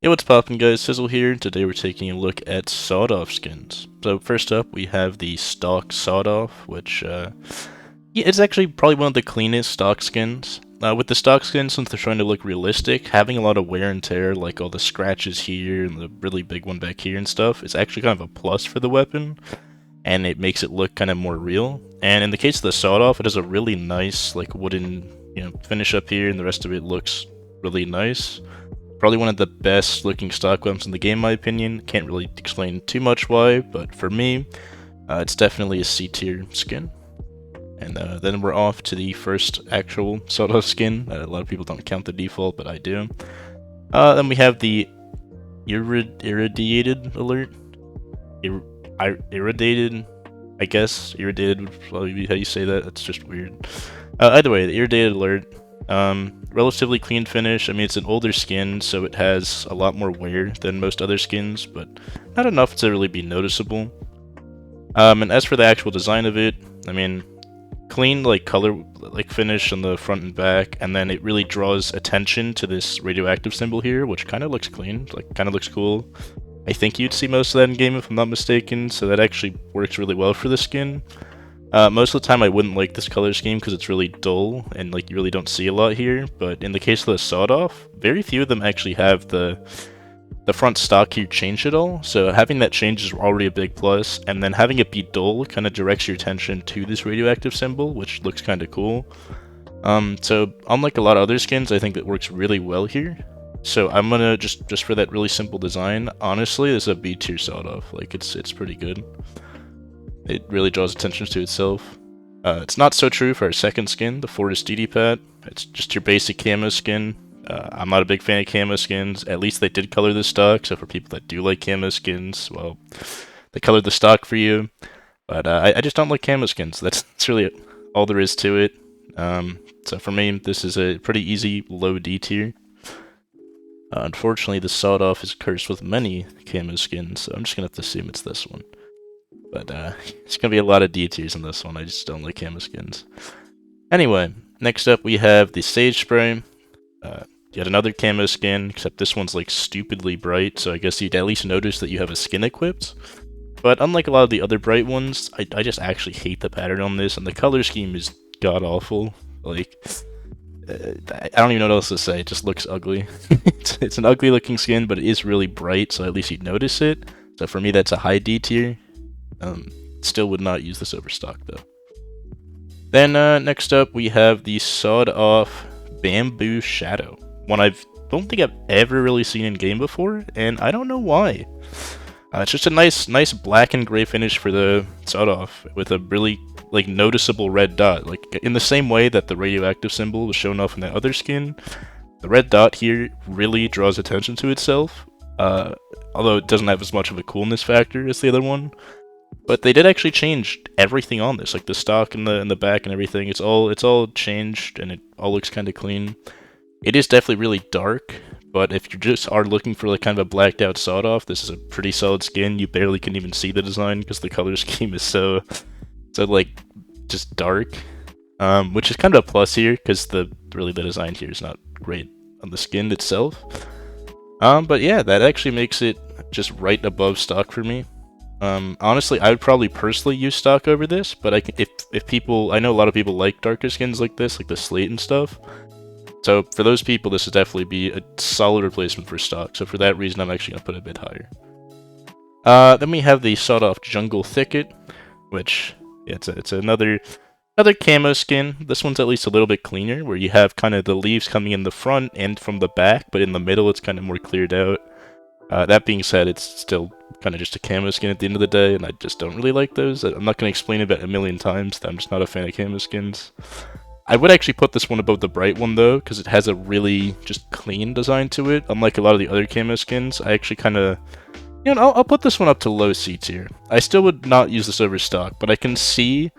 Hey, what's poppin' guys, Sizzle here. Today we're taking a look at sawed-off skins. So first up we have the stock sawed-off, which yeah, it's actually probably one of the cleanest stock skins. With the stock skins, since they're trying to look realistic, having a lot of wear and tear, like all the scratches here and the really big one back here and stuff, is actually kind of a plus for the weapon, and it makes it look kind of more real. And in the case of the sawed-off, it has a really nice, like, wooden, finish up here, and the rest of it looks really nice. Probably one of the best looking stock weapons in the game, in my opinion. Can't really explain too much why, but for me, it's definitely a C tier skin. And then we're off to the first actual sawed-off skin. A lot of people don't count the default, but I do. Then we have the Irradiated alert. Irradiated, I guess. Irradiated would probably be how you say that. That's just weird. Either way, the Irradiated alert. Relatively clean finish. I mean, it's an older skin, so it has a lot more wear than most other skins, but not enough to really be noticeable. And as for the actual design of it, I mean, clean, like, color, like, finish on the front and back, and then it really draws attention to this radioactive symbol here, which kind of looks clean, like, kind of looks cool. I think you'd see most of that in game if I'm not mistaken, so that actually works really well for the skin. Most of the time I wouldn't like this color scheme because it's really dull and like you really don't see a lot here, but in the case of the sawed-off, very few of them actually have the front stock here changed at all, so having that change is already a big plus, and then having it be dull kind of directs your attention to this radioactive symbol, which looks kind of cool. So unlike a lot of other skins, I think it works really well here. So I'm gonna, just for that really simple design, honestly, this is a B tier sawed-off. Like, it's pretty good. It really draws attention to itself. It's not so true for our second skin, the Forest DDPAT. It's just your basic camo skin. I'm not a big fan of camo skins. At least they did color the stock, so for people that do like camo skins, well, they colored the stock for you. But I just don't like camo skins. That's really all there is to it. So for me, this is a pretty easy low D tier. Unfortunately, the sawed-off is cursed with many camo skins, so I'm just gonna have to assume it's this one. But it's gonna be a lot of D tiers in this one. I just don't like camo skins. Anyway, next up we have the Sage Spray. Yet another camo skin, except this one's like stupidly bright, so I guess you'd at least notice that you have a skin equipped. But unlike a lot of the other bright ones, I just actually hate the pattern on this, and the color scheme is god-awful. Like, I don't even know what else to say, it just looks ugly. It's an ugly looking skin, but it is really bright, so at least you'd notice it. So for me, that's a high D tier. Still would not use this over stock, though. Then, next up, we have the sawed-off Bamboo Shadow. One I don't think I've ever really seen in game before, and I don't know why. It's just a nice black and gray finish for the sawed-off, with a really, like, noticeable red dot. Like, in the same way that the radioactive symbol was shown off in that other skin, the red dot here really draws attention to itself, although it doesn't have as much of a coolness factor as the other one. But they did actually change everything on this, like the stock and the back and everything. It's all changed, and it all looks kind of clean. It is definitely really dark, but if you just are looking for like kind of a blacked out sawed-off, this is a pretty solid skin. You barely can even see the design because the color scheme is so like just dark, which is kind of a plus here because the design here is not great on the skin itself. But yeah, that actually makes it just right above stock for me. Honestly, I would probably personally use stock over this, but if people, I know a lot of people like darker skins like this, like the slate and stuff. So for those people, this would definitely be a solid replacement for stock. So for that reason, I'm actually gonna put it a bit higher. Then we have the sawed-off Jungle Thicket, which yeah, it's another camo skin. This one's at least a little bit cleaner, where you have kind of the leaves coming in the front and from the back, but in the middle it's kind of more cleared out. That being said, it's still kind of just a camo skin at the end of the day, and I just don't really like those. I'm not going to explain it about a million times that I'm just not a fan of camo skins. I would actually put this one above the bright one, though, because it has a really just clean design to it. Unlike a lot of the other camo skins, I actually kind of... You know, I'll put this one up to low C tier. I still would not use this over stock, but I can see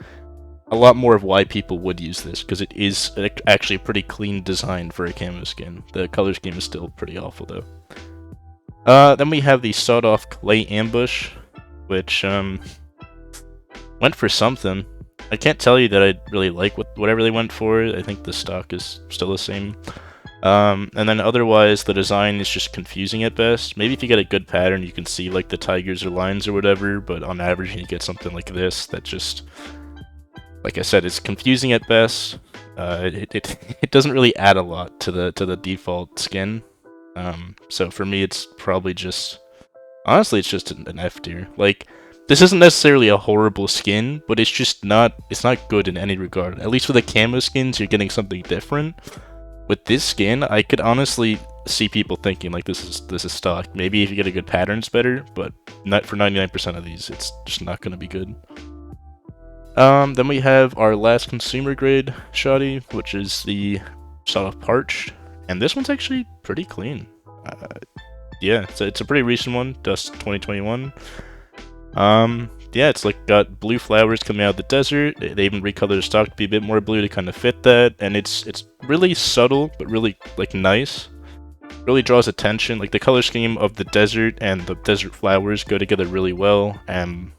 a lot more of why people would use this, because it is actually a pretty clean design for a camo skin. The color scheme is still pretty awful, though. Then we have the sawed-off Clay Ambush, which, went for something. I can't tell you that I really like whatever they went for. I think the stock is still the same. And then otherwise, the design is just confusing at best. Maybe if you get a good pattern, you can see like the tigers or lions or whatever, but on average, you get something like this that just, like I said, is confusing at best. It doesn't really add a lot to the default skin. So for me, it's probably just, honestly, it's just an F tier. Like, this isn't necessarily a horrible skin, but it's just not, it's not good in any regard. At least with the camo skins, you're getting something different. With this skin, I could honestly see people thinking like this is stock. Maybe if you get a good pattern, it's better, but not for 99% of these, it's just not going to be good. Then we have our last consumer grade shoddy, which is the sort of Parched, and this one's actually pretty clean. Yeah, it's a pretty recent one, just 2021. Yeah, it's like got blue flowers coming out of the desert. They even recolored the stock to be a bit more blue to kind of fit that, and it's really subtle but really like nice. Really draws attention. Like the color scheme of the desert and the desert flowers go together really well, and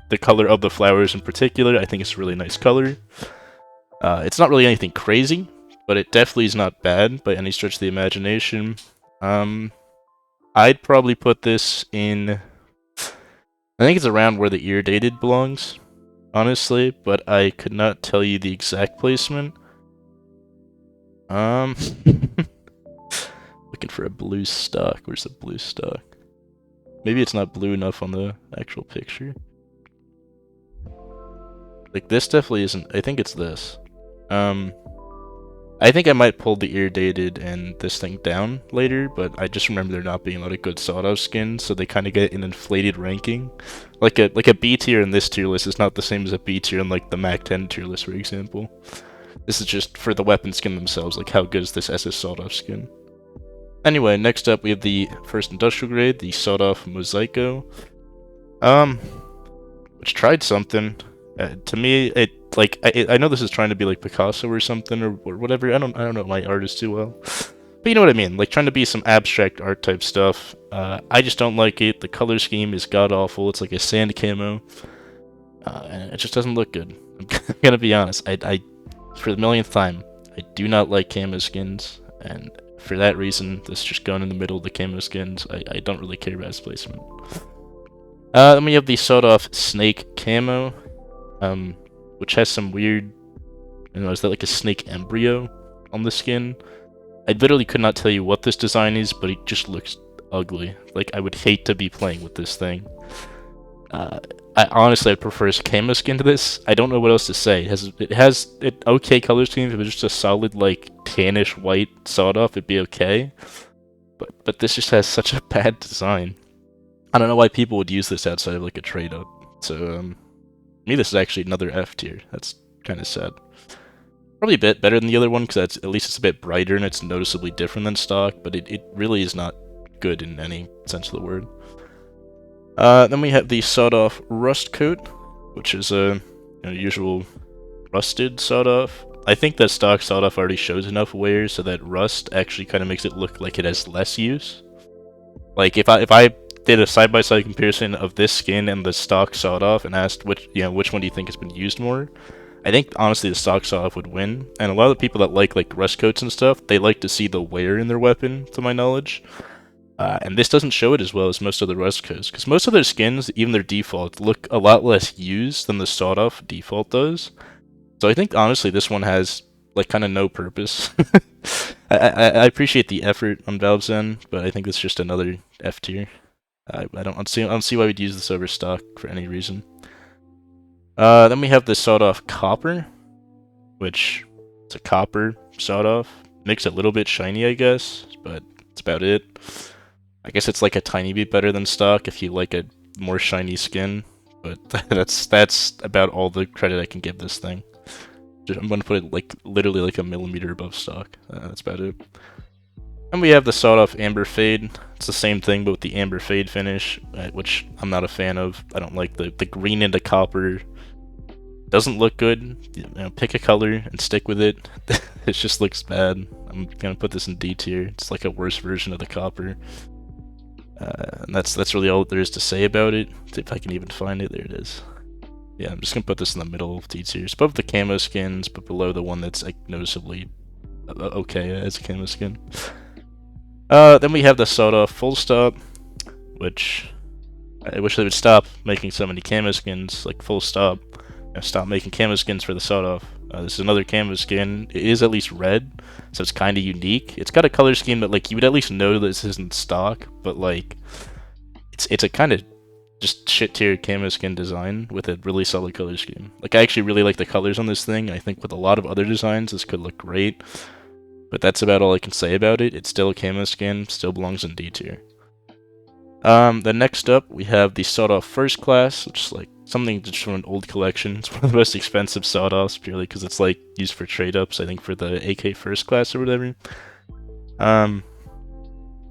the color of the flowers in particular, I think it's a really nice color. It's not really anything crazy, but it definitely is not bad by any stretch of the imagination. I'd probably put this in, I think it's around where the Irradiated belongs, honestly, but I could not tell you the exact placement. Looking for a blue stock. Where's the blue stock? Maybe it's not blue enough on the actual picture. Like, this definitely isn't, I think it's this. I think I might pull the Irradiated and this thing down later, but I just remember there not being a lot of good sawed-off skins, so they kind of get an inflated ranking. Like a B tier in this tier list is not the same as a B tier in like the Mac 10 tier list, for example. This is just for the weapon skin themselves, like how good is this SS sawed-off skin. Anyway, next up we have the first industrial grade, the sawed-off Mosaico. Which tried something. To me, it like I know this is trying to be like Picasso or something or whatever. I don't know my artist too well, but you know what I mean. Like trying to be some abstract art type stuff. I just don't like it. The color scheme is god awful. It's like a sand camo, and it just doesn't look good. I'm gonna be honest. I for the millionth time, I do not like camo skins, and for that reason, this just going in the middle of the camo skins. I don't really care about its placement. Then we have the sawed-off snake camo. Which has some weird, I don't know, is that like a snake embryo on the skin? I literally could not tell you what this design is, but it just looks ugly. Like, I would hate to be playing with this thing. I honestly, I'd prefer a camo skin to this. I don't know what else to say. It has an okay color scheme. If it was just a solid, like, tannish white sawed-off, it'd be okay. But this just has such a bad design. I don't know why people would use this outside of, like, a trade-up. So, me, this is actually another F tier. That's kind of sad. Probably a bit better than the other one, because at least it's a bit brighter and it's noticeably different than stock, but it really is not good in any sense of the word. Then we have the sawed-off rust coat, which is a usual rusted sawed-off. I think that stock sawed-off already shows enough wear so that rust actually kind of makes it look like it has less use. Like, if I did a side-by-side comparison of this skin and the stock sawed-off and asked which one do you think has been used more, I think honestly the stock sawed-off would win. And a lot of the people that like rust coats and stuff, they like to see the wear in their weapon, to my knowledge. And this doesn't show it as well as most of the rust coats, because most of their skins, even their default, look a lot less used than the sawed-off default does. So I think honestly this one has like kind of no purpose. I appreciate the effort on Valve's end, but I think it's just another F tier. I don't see why we'd use this over stock for any reason. Then we have the sawed-off copper, which it's a copper sawed-off. Makes it a little bit shiny, I guess, but that's about it. I guess it's like a tiny bit better than stock if you like a more shiny skin, but that's about all the credit I can give this thing. I'm gonna put it like literally like a millimeter above stock. That's about it. And we have the sawed-off amber fade. It's the same thing, but with the amber fade finish, which I'm not a fan of. I don't like the green into copper. Doesn't look good. Pick a color and stick with it. It just looks bad. I'm gonna put this in D tier. It's like a worse version of the copper. And that's really all there is to say about it. If I can even find it, there it is. Yeah, I'm just gonna put this in the middle of D tier. It's above the camo skins, but below the one that's like noticeably okay as a camo skin. Then we have the Soda Full Stop, which I wish they would stop making so many camo skins, like Full Stop. Stop making camo skins for the Soda. This is another camo skin. It is at least red, so it's kind of unique. It's got a color scheme that, like, you would at least know that this isn't stock, but, like, it's a kind of just shit tier camo skin design with a really solid color scheme. Like, I actually really like the colors on this thing. I think with a lot of other designs, this could look great. But that's about all I can say about it. It's still a camo skin, still belongs in D tier. Then next up, we have the Sawed-Off First Class, which is like something just from an old collection. It's one of the most expensive sawed-offs, purely because it's like used for trade-ups, I think for the AK First Class or whatever. But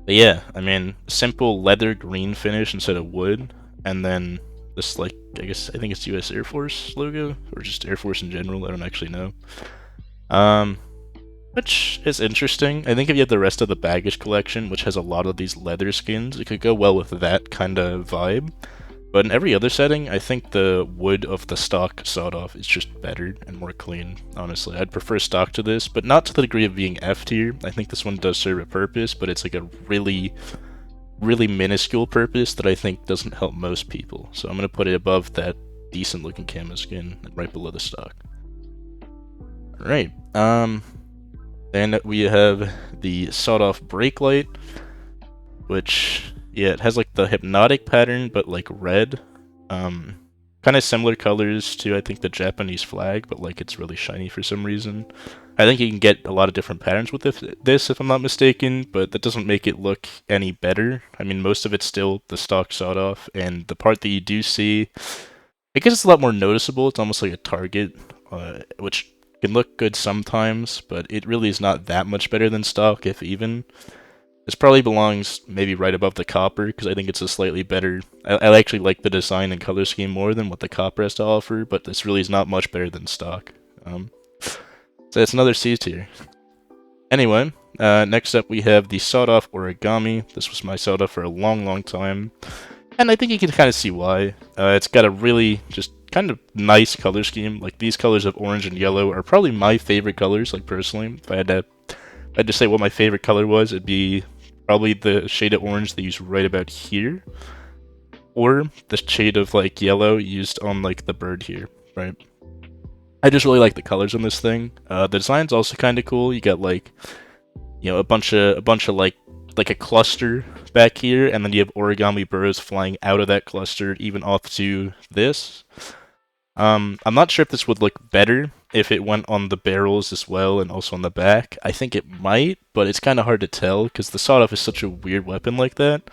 yeah, I mean, simple leather green finish instead of wood, and then this, like, I think it's US Air Force logo, or just Air Force in general, I don't actually know. Which is interesting. I think if you had the rest of the baggage collection, which has a lot of these leather skins, it could go well with that kind of vibe. But in every other setting, I think the wood of the stock sawed-off is just better and more clean, honestly. I'd prefer stock to this, but not to the degree of being F tier. I think this one does serve a purpose, but it's like a really, really minuscule purpose that I think doesn't help most people. So I'm going to put it above that decent-looking camo skin and right below the stock. Alright, then we have the sawed-off brake light, which, yeah, it has like the hypnotic pattern, but like red. Kind of similar colors to, I think, the Japanese flag, but like it's really shiny for some reason. I think you can get a lot of different patterns with this, if I'm not mistaken, but that doesn't make it look any better. I mean, most of it's still the stock sawed-off, and the part that you do see, I guess it's a lot more noticeable. It's almost like a target, which can look good sometimes, but it really is not that much better than stock, if even. This probably belongs maybe right above the copper, because I think it's a slightly better... I actually like the design and color scheme more than what the copper has to offer, but this really is not much better than stock. So it's another C tier. Anyway, next up we have the sawed-off Origami. This was my sawed-off for a long, long time, and I think you can kind of see why. It's got a really just kind of nice color scheme. Like, these colors of orange and yellow are probably my favorite colors, like, personally. If I had to say what my favorite color was, it'd be probably the shade of orange they use right about here, or the shade of, like, yellow used on, like, the bird here, right? I just really like the colors on this thing. The design's also kind of cool. You got, like, you know, a bunch of like a cluster back here, and then you have origami birds flying out of that cluster, even off to this. I'm not sure if this would look better if it went on the barrels as well and also on the back. I think it might, but it's kind of hard to tell because the sawed-off is such a weird weapon like that.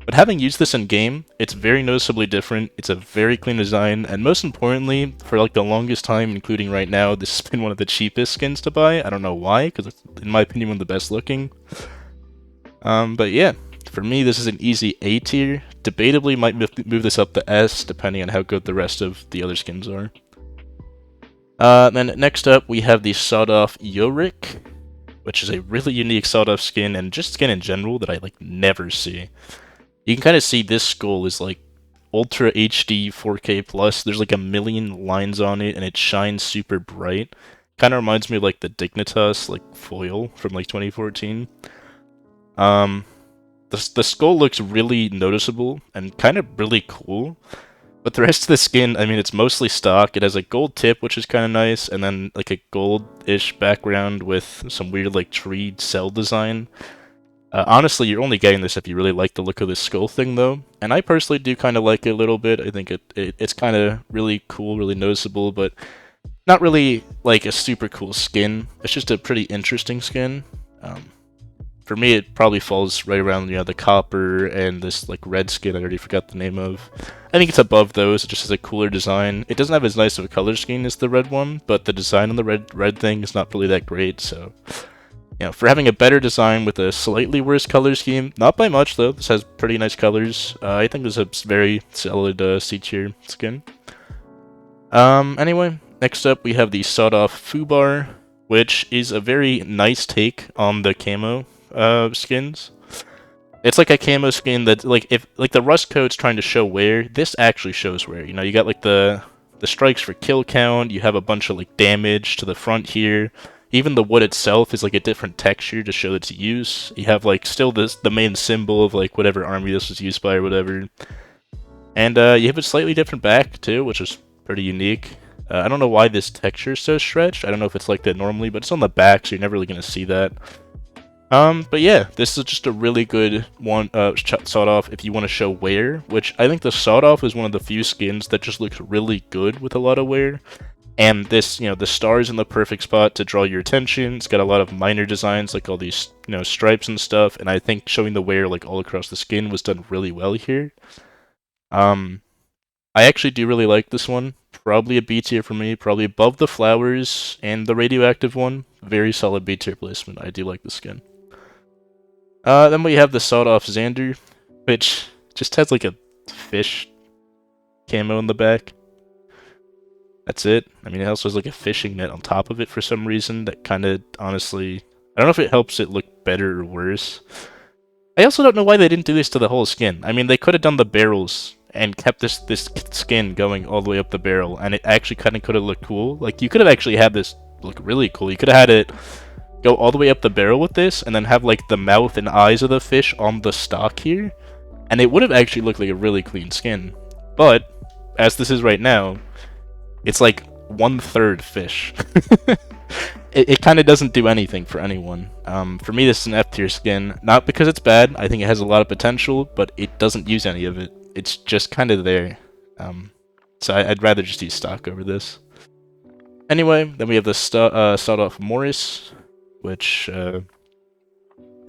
But having used this in game, it's very noticeably different. It's a very clean design, and most importantly, for like the longest time, including right now, this has been one of the cheapest skins to buy. I don't know why, because it's, in my opinion, one of the best looking. But yeah, for me, this is an easy A tier. Debatably might move this up to S, depending on how good the rest of the other skins are. Then next up, we have the sawed-off Yorick, which is a really unique sawed-off skin, and just skin in general that I like never see. You can kind of see this skull is like Ultra HD 4K plus. There's like a million lines on it, and it shines super bright. Kind of reminds me of like the Dignitas like foil from like 2014. The skull looks really noticeable and kind of really cool, but the rest of the skin, I mean, it's mostly stock. It has a gold tip, which is kind of nice, and then like a gold-ish background with some weird like tree cell design. Honestly, you're only getting this if you really like the look of this skull thing, though, and I personally do kind of like it a little bit. I think it's kind of really cool, really noticeable, but not really like a super cool skin. It's just a pretty interesting skin. For me, it probably falls right around, you know, the copper and this like red skin I already forgot the name of. I think it's above those. It just has a cooler design. It doesn't have as nice of a color scheme as the red one, but the design on the red thing is not really that great. So, you know, for having a better design with a slightly worse color scheme, not by much though. This has pretty nice colors. I think this is a very solid C tier skin. Anyway, next up we have the sawed-off Fubar, which is a very nice take on the camo skins. It's like a camo skin that, like, if like the rust code's trying to show wear, this actually shows wear. You know, you got like the strikes for kill count, you have a bunch of like damage to the front here, even the wood itself is like a different texture to show its use. You have like still the main symbol of like whatever army this was used by or whatever. And you have a slightly different back too, which is pretty unique. I don't know why this texture is so stretched. I don't know if it's like that normally, but it's on the back, so you're never really going to see that. But yeah, this is just a really good one, sawed-off if you want to show wear, which I think the sawed-off is one of the few skins that just looks really good with a lot of wear. And this, you know, the star is in the perfect spot to draw your attention. It's got a lot of minor designs, like all these, you know, stripes and stuff, and I think showing the wear, like, all across the skin was done really well here. I actually do really like this one. Probably a B tier for me, probably above the flowers and the radioactive one. Very solid B tier placement. I do like the skin. Then we have the sawed-off Zander, which just has like a fish camo in the back. That's it. I mean, it also has like a fishing net on top of it for some reason that kind of, honestly, I don't know if it helps it look better or worse. I also don't know why they didn't do this to the whole skin. I mean, they could have done the barrels and kept this skin going all the way up the barrel, and it actually kind of could have looked cool. Like, you could have actually had this look really cool. You could have had it go all the way up the barrel with this, and then have, like, the mouth and eyes of the fish on the stock here, and it would have actually looked like a really clean skin. But, as this is right now, it's like 1/3 fish. It kind of doesn't do anything for anyone. For me, this is an F tier skin. Not because it's bad, I think it has a lot of potential, but it doesn't use any of it. It's just kind of there. So I'd rather just use stock over this. Anyway, then we have the sawed-off Morris, which,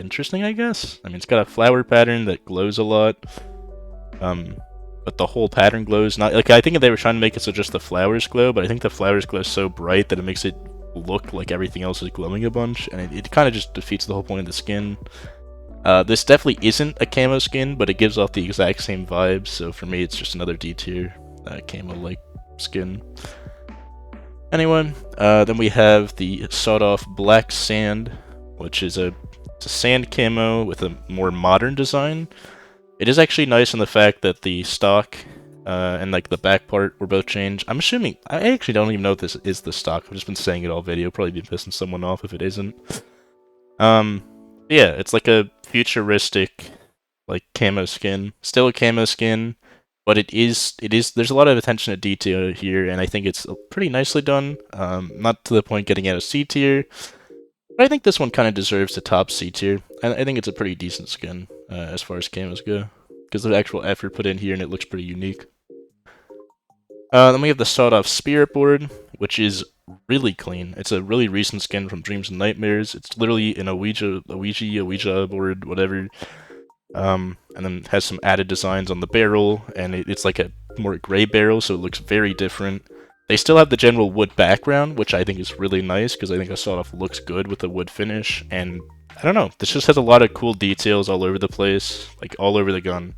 interesting, I guess? I mean, it's got a flower pattern that glows a lot. But the whole pattern glows. Not like I think they were trying to make it so just the flowers glow, but I think the flowers glow so bright that it makes it look like everything else is glowing a bunch, and it kind of just defeats the whole point of the skin. This definitely isn't a camo skin, but it gives off the exact same vibes, so for me it's just another D tier camo-like skin. Anyway, then we have the sawed-off Black Sand, which is it's a sand camo with a more modern design. It is actually nice in the fact that the stock and like the back part were both changed. I'm assuming, I actually don't even know if this is the stock. I've just been saying it all video, probably been pissing someone off if it isn't. Yeah, it's like a futuristic like camo skin. Still a camo skin, but it is there's a lot of attention to detail here, and I think it's pretty nicely done. Not to the point getting out of C tier, but I think this one kind of deserves the top C tier. And I think it's a pretty decent skin as far as camos go, because of the actual effort put in here, and it looks pretty unique. Then we have the sawed-off Spirit Board, which is really clean. It's a really recent skin from Dreams and Nightmares. It's literally an Ouija board, whatever. And then has some added designs on the barrel, and it's like a more gray barrel, so it looks very different. They still have the general wood background, which I think is really nice, because I think a sawed-off looks good with the wood finish, and I don't know, this just has a lot of cool details all over the place, like all over the gun.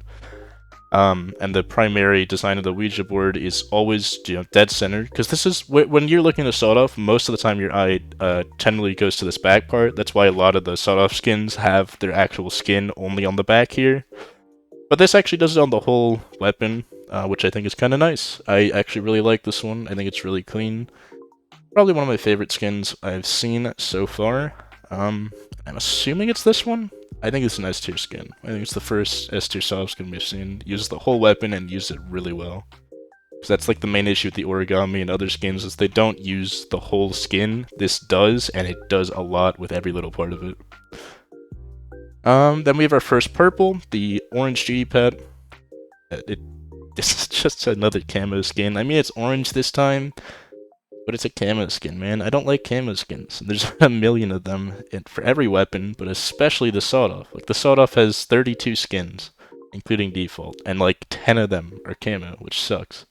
And the primary design of the Ouija board is always, you know, dead center, because this is, when you're looking at a sawed-off, most of the time your eye generally goes to this back part. That's why a lot of the sawed-off skins have their actual skin only on the back here. But this actually does it on the whole weapon, which I think is kind of nice. I actually really like this one. I think it's really clean. Probably one of my favorite skins I've seen so far. I'm assuming it's this one. I think it's an S tier skin. I think it's the first S tier sawed-off skin we've seen. Uses the whole weapon and uses it really well. Because that's like the main issue with the Origami and other skins, is they don't use the whole skin. This does, and it does a lot with every little part of it. Then we have our first purple, the orange DDPAT. This is just another camo skin. I mean, it's orange this time, but it's a camo skin, man. I don't like camo skins. There's a million of them for every weapon, but especially the sawed-off. Like, the sawed-off has 32 skins, including default, and like 10 of them are camo, which sucks.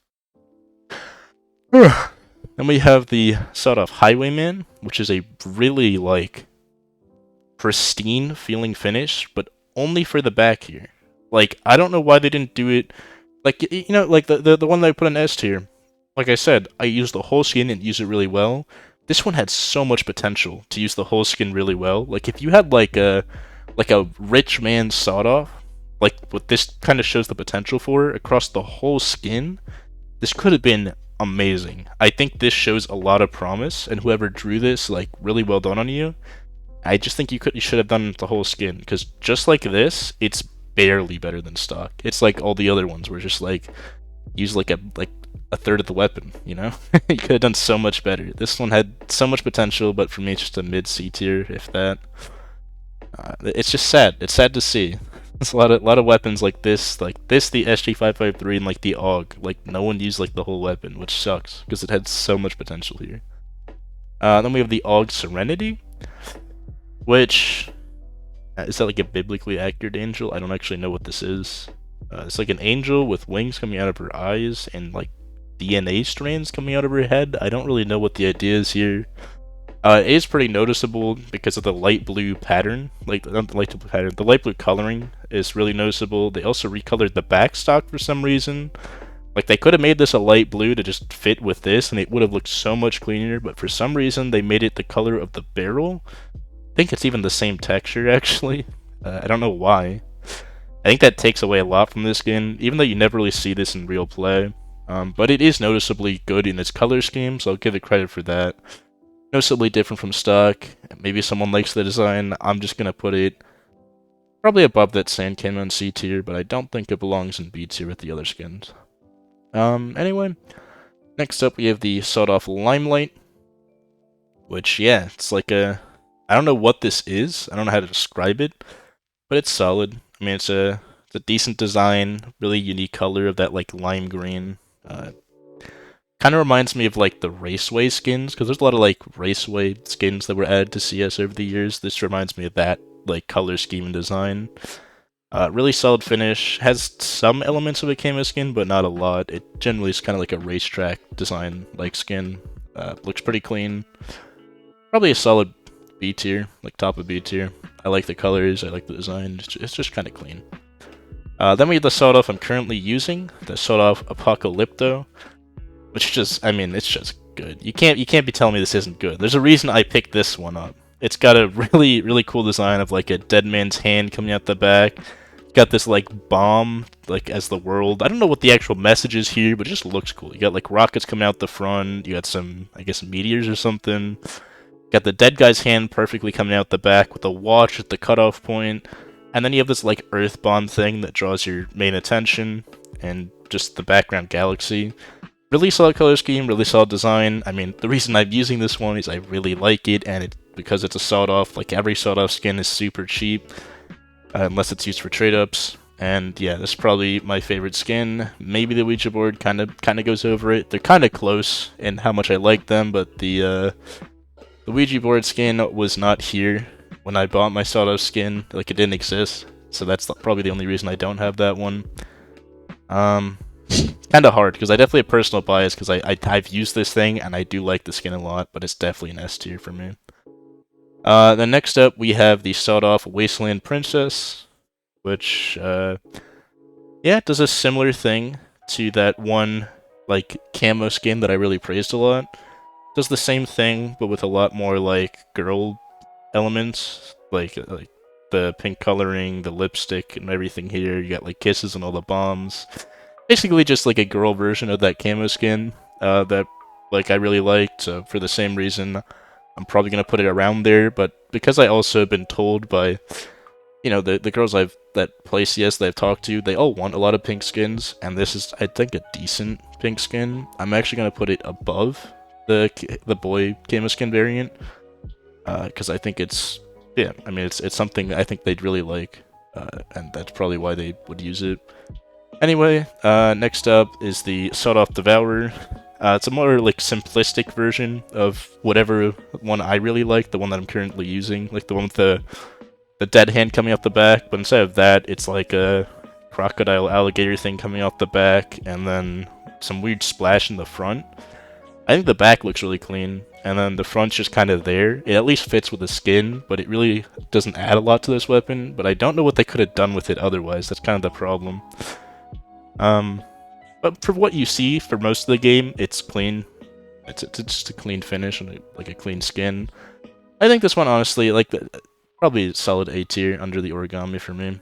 Then we have the sawed-off Highwayman, which is a really, like, pristine feeling finish, but only for the back here. Like, I don't know why they didn't do it. Like, you know, like the one that I put in S tier. Like I said, I used the whole skin and use it really well. This one had so much potential to use the whole skin really well. Like, if you had like a rich man sawed-off, like what this kind of shows the potential for across the whole skin, this could have been amazing. I think this shows a lot of promise, and whoever drew this, like, really well done on you. I just think you should have done the whole skin, because just like this, it's barely better than stock. It's like all the other ones were just like use like a third of the weapon, you know? You could have done so much better. This one had so much potential, but for me it's just a mid C tier, if that. It's just sad. It's sad to see. There's a lot of weapons like this, the SG553 and like the AUG. Like no one used like the whole weapon, which sucks because it had so much potential here. Then we have the AUG Serenity, which is that like a biblically accurate angel? I don't actually know what this is. It's like an angel with wings coming out of her eyes and like DNA strands coming out of her head. I don't really know what the idea is here. It is pretty noticeable because of the light blue pattern. Like, not the light blue pattern, the light blue coloring is really noticeable. They also recolored the backstock for some reason. Like, they could have made this a light blue to just fit with this, and it would have looked so much cleaner, but for some reason, they made it the color of the barrel. I think it's even the same texture, actually. I don't know why. I think that takes away a lot from this skin, even though you never really see this in real play. But it is noticeably good in its color scheme, so I'll give it credit for that. Noticeably different from stock. Maybe someone likes the design. I'm just gonna put it probably above that sand camo in C tier, but I don't think it belongs in B tier with the other skins. Anyway, next up we have the sawed-off Limelight, which, yeah, it's like a... I don't know what this is. I don't know how to describe it, but it's solid. I mean, it's a decent design, really unique color of that like lime green. Kind of reminds me of like the Raceway skins, because there's a lot of like Raceway skins that were added to CS over the years. This reminds me of that like color scheme and design. Really solid finish. Has some elements of a camo skin, but not a lot. It generally is kind of like a racetrack design like skin. Looks pretty clean. Probably a solid B tier, like top of B tier. I like the colors, I like the design, it's just kind of clean. Then we have the sawed-off I'm currently using, the sawed-off Apocalypto, which just, I mean, it's just good. You can't be telling me this isn't good. There's a reason I picked this one up. It's got a really cool design of like a dead man's hand coming out the back. It's got this like bomb, like as the world. I don't know what the actual message is here, but it just looks cool. You got like rockets coming out the front, you got some, I guess, meteors or something. Got the dead guy's hand perfectly coming out the back with a watch at the cutoff point, and then you have this like earth bomb thing that draws your main attention, and just the background galaxy. Really solid color scheme, really solid design. I mean, the reason I'm using this one is I really like it, and because it's a sawed-off. Like every sawed-off skin is super cheap, unless it's used for trade-ups. And yeah, this is probably my favorite skin. Maybe the Ouija board kind of goes over it. They're kind of close in how much I like them, but the Ouija board skin was not here when I bought my sawed-off skin. Like, it didn't exist, so that's probably the only reason I don't have that one. Kind of hard, because I definitely have personal bias, because I've used this thing, and I do like the skin a lot, but it's definitely an S tier for me. Then next up, we have the sawed-off Wasteland Princess, which, yeah, it does a similar thing to that one, like, camo skin that I really praised a lot. Does the same thing, but with a lot more, like, girl elements, like the pink coloring, the lipstick, and everything here. You got, like, kisses and all the bombs. Basically just, like, a girl version of that camo skin, that, like, I really liked, so for the same reason, I'm probably gonna put it around there, but because I also have been told by, you know, the girls that play CS that I've talked to, they all want a lot of pink skins, and this is, I think, a decent pink skin. I'm actually gonna put it above the boy camo skin variant, because I think it's, yeah, I mean, it's something I think they'd really like, and that's probably why they would use it. Anyway, next up is the sawed-off Devourer. It's a more, like, simplistic version of whatever one I really like, the one that I'm currently using, like the one with the dead hand coming out the back, but instead of that, it's like a crocodile alligator thing coming out the back, and then some weird splash in the front. I think the back looks really clean, and then the front's just kind of there. It at least fits with the skin, but it really doesn't add a lot to this weapon, but I don't know what they could have done with it otherwise. That's kind of the problem. But for what you see for most of the game, it's clean. It's just a clean finish and like a clean skin. I think this one, honestly, like, probably a solid A tier under the Origami for me.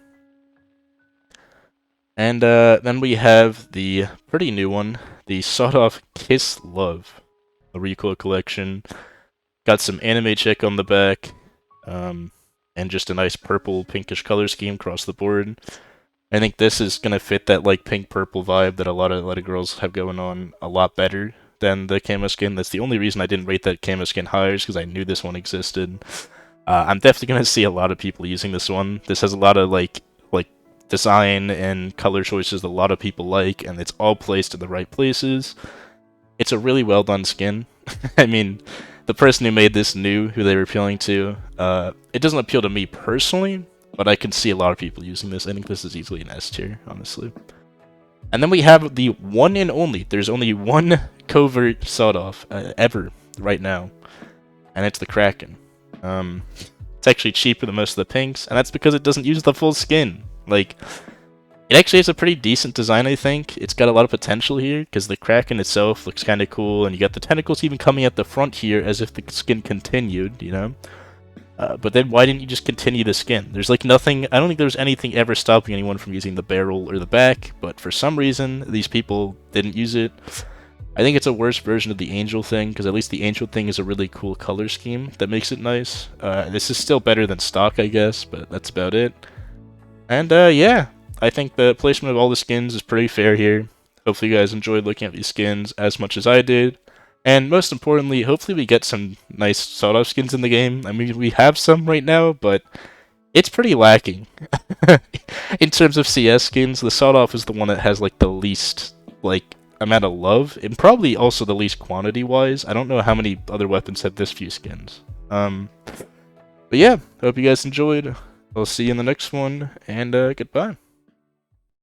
And then we have the pretty new one, the sawed-off Kiss Love, the recoil collection. Got some anime chick on the back, and just a nice purple pinkish color scheme across the board. I think this is gonna fit that like pink purple vibe that a lot of girls have going on a lot better than the camo skin. That's the only reason I didn't rate that camo skin higher, is because I knew this one existed. I'm definitely gonna see a lot of people using this one. This has a lot of like design and color choices that a lot of people like, and it's all placed in the right places. It's a really well done skin. I mean, the person who made this knew who they were appealing to. It doesn't appeal to me personally, but I can see a lot of people using this. I think this is easily an S tier, honestly. And then we have the one and only. There's only one covert sawed-off ever right now, and it's the Kraken. It's actually cheaper than most of the pinks, and that's because it doesn't use the full skin. Like, it actually has a pretty decent design, I think. It's got a lot of potential here, because the Kraken itself looks kind of cool, and you got the tentacles even coming at the front here as if the skin continued, you know? But then why didn't you just continue the skin? There's like nothing, I don't think there's anything ever stopping anyone from using the barrel or the back, but for some reason, these people didn't use it. I think it's a worse version of the Angel thing, because at least the Angel thing is a really cool color scheme that makes it nice. This is still better than stock, I guess, but that's about it. And yeah, I think the placement of all the skins is pretty fair here. Hopefully you guys enjoyed looking at these skins as much as I did. And most importantly, hopefully we get some nice sawed-off skins in the game. I mean, we have some right now, but it's pretty lacking. In terms of CS skins, the sawed-off is the one that has like the least like amount of love, and probably also the least quantity-wise. I don't know how many other weapons have this few skins. But yeah, hope you guys enjoyed. I'll see you in the next one, and goodbye.